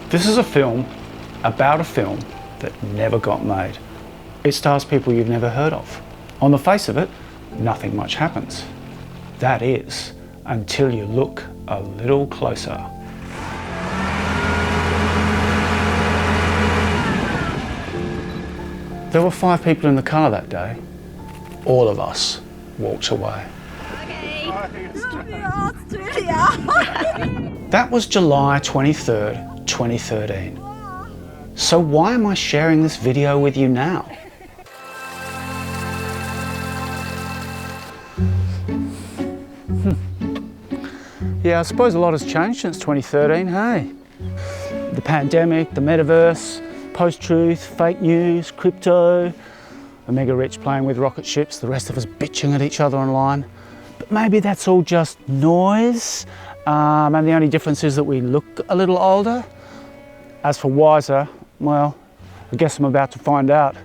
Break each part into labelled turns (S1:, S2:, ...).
S1: This is a film about a film that never got made. It stars people you've never heard of. On the face of it, nothing much happens. That is, until you look a little closer. There were 5 people in the car that day. All of us walked away.
S2: Okay.
S1: That was July 23rd, 2013. So why am I sharing this video with you now? Yeah, I suppose a lot has changed since 2013, hey? The pandemic, the metaverse, post-truth, fake news, crypto, the mega rich playing with rocket ships, the rest of us bitching at each other online. But maybe that's all just noise, and the only difference is that we look a little older. As for wiser, well, I guess I'm about to find out.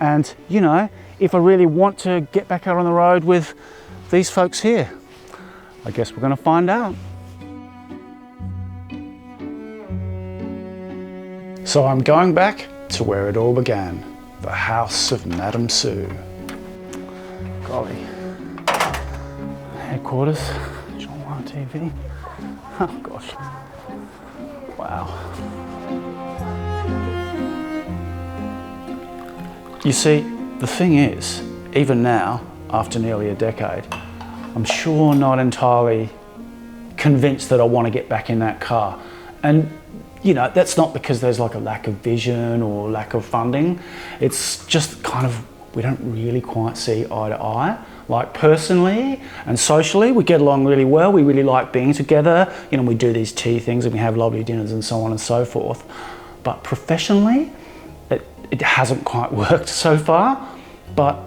S1: And, you know, if I really want to get back out on the road with these folks here, I guess we're going to find out. So I'm going back to where it all began, the house of Madame Sue. Golly. Headquarters, Zhonghua TV. Oh gosh. Wow. You see, the thing is, even now, after nearly a decade, I'm sure not entirely convinced that I want to get back in that car. And, you know, that's not because there's like a lack of vision or lack of funding. It's just kind of, we don't really quite see eye to eye. Like personally and socially, we get along really well. We really like being together. You know, we do these tea things and we have lovely dinners and so on and so forth. But professionally, it hasn't quite worked so far. But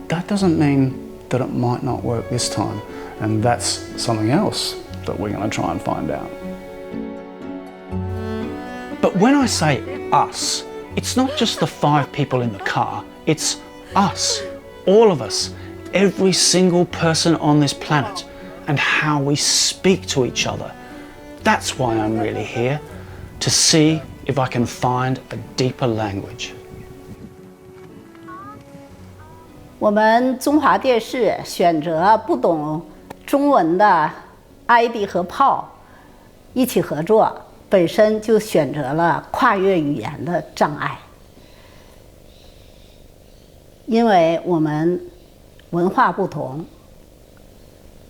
S1: that doesn't mean that it might not work this time. And that's something else that we're going to try and find out. But when I say us, it's not just the 5 people in the car, it's us, all of us, every single person on this planet, and how we speak to each other. That's why I'm really here, to see if I can find a deeper language.
S3: 我们中华电视选择不懂中文的 ID 和炮一起合作，本身就选择了跨越语言的障碍。因为我们文化不同，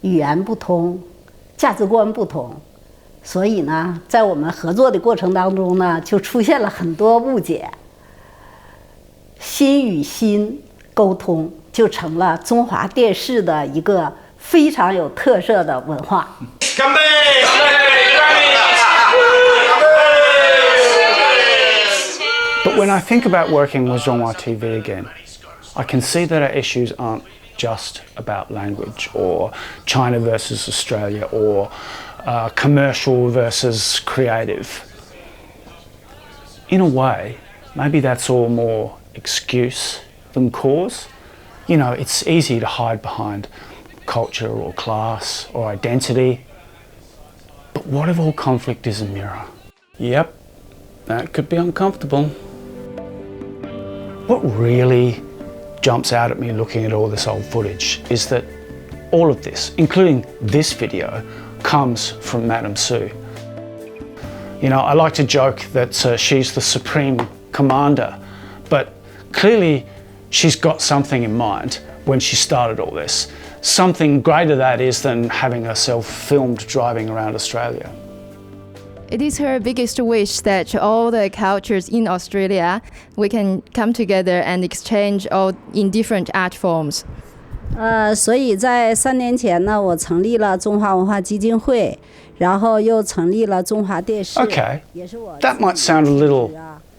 S3: 语言不通，价值观不同，所以呢，在我们合作的过程当中呢，就出现了很多误解。心与心沟通就成了中华电视的一个非常有特色的文化。
S4: 干杯！
S1: But when I think about working with Zhonghua TV again, I can see that our issues aren't just about language or China versus Australia or commercial versus creative. In a way, maybe that's all more excuse than cause. You know, it's easy to hide behind culture or class or identity. But what if all conflict is a mirror? Yep, that could be uncomfortable. What really jumps out at me looking at all this old footage is that all of this, including this video, comes from Madame Sue. You know, I like to joke that she's the supreme commander, but clearly she's got something in mind when she started all this. Something greater that is than having herself filmed driving around Australia.
S2: It is her biggest wish that all the cultures in Australia, we can come together and exchange all in different art forms.
S3: 所以在3年前呢，我成立了中华文化基金会，然后又成立了中华电视。
S1: Okay, that might sound a little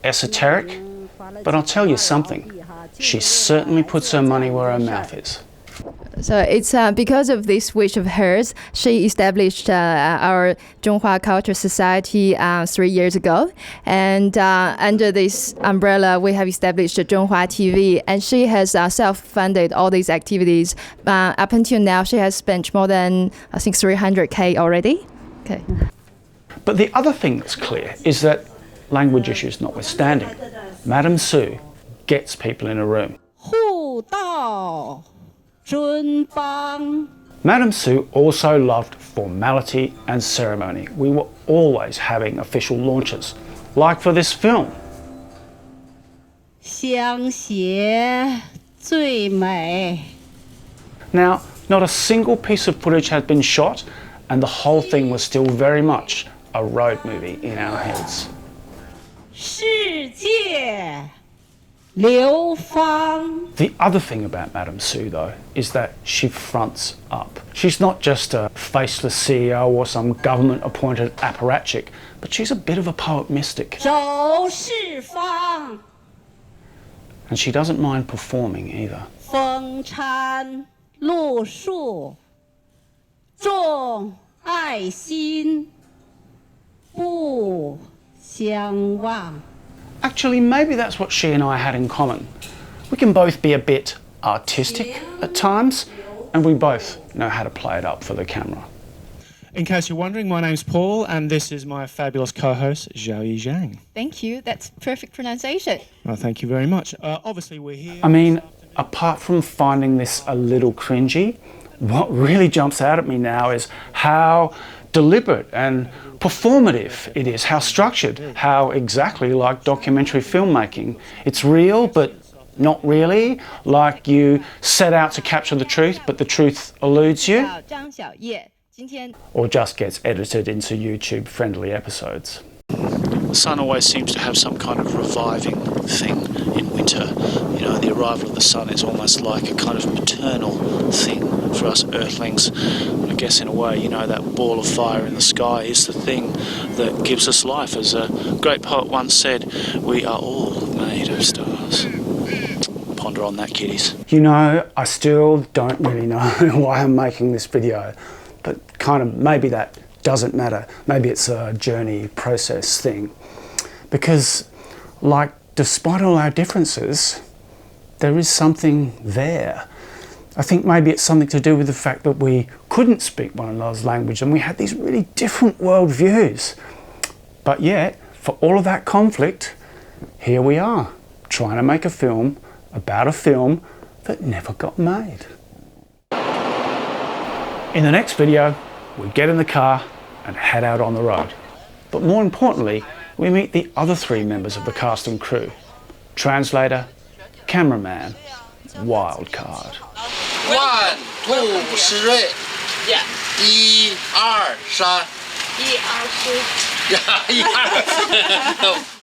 S1: esoteric, but I'll tell you something. She certainly puts her money where her mouth is.
S2: So it's because of this wish of hers, she established our Zhonghua Culture Society 3 years ago. And under this umbrella, we have established Zhonghua TV. And she has self-funded all these activities. Up until now, she has spent more than, I think, 300K already. Okay.
S1: But the other thing that's clear is that language issues notwithstanding, Madame Sue gets people in a room.
S3: 互道尊邦。
S1: Madame Sue also loved formality and ceremony. We were always having official launches, like for this film.
S3: 相携最美。
S1: Now, not a single piece of footage had been shot, and the whole thing was still very much a road movie in our heads.
S3: 世界流芳。
S1: The other thing about Madame Sue, though, is that she fronts up. She's not just a faceless CEO or some government-appointed apparatchik, but she's a bit of a poet mystic.
S3: 周世芳，
S1: And she doesn't mind performing either.
S3: 风餐露宿，种爱心，不相忘。
S1: Actually, maybe that's what she and I had in common. We can both be a bit artistic at times, and we both know how to play it up for the camera.
S4: In case you're wondering, my name's Paul, and this is my fabulous co-host, Zhao Zhang.
S2: Thank you. That's perfect pronunciation.
S4: Well, thank you very much. Obviously, we're here.
S1: I mean, apart from finding this a little cringy, what really jumps out at me now is how deliberate and performative it is, how structured, how exactly like documentary filmmaking. It's real, but not really, like you set out to capture the truth, but the truth eludes you,
S2: 张小叶，今天
S1: or just gets edited into YouTube-friendly episodes. The sun always seems to have some kind of reviving thing in winter. You know, the arrival of the sun is almost like a kind of maternal thing for us earthlings. I guess in a way, you know, that ball of fire in the sky is the thing that gives us life. As a great poet once said, we are all made of stars. Ponder on that, kiddies. You know, I still don't really know why I'm making this video, but kind of maybe that doesn't matter. Maybe it's a journey process thing. Because, like, despite all our differences, there is something there. I think maybe it's something to do with the fact that we couldn't speak one another's language and we had these really different worldviews. But yet, for all of that conflict, here we are, trying to make a film about a film that never got made. In the next video, we get in the car and head out on the road. But more importantly, we meet the other three members of the cast and crew. Translator, cameraman, wild card.
S5: 1, 2，施瑞。1、2、3。1、2、3。1、2。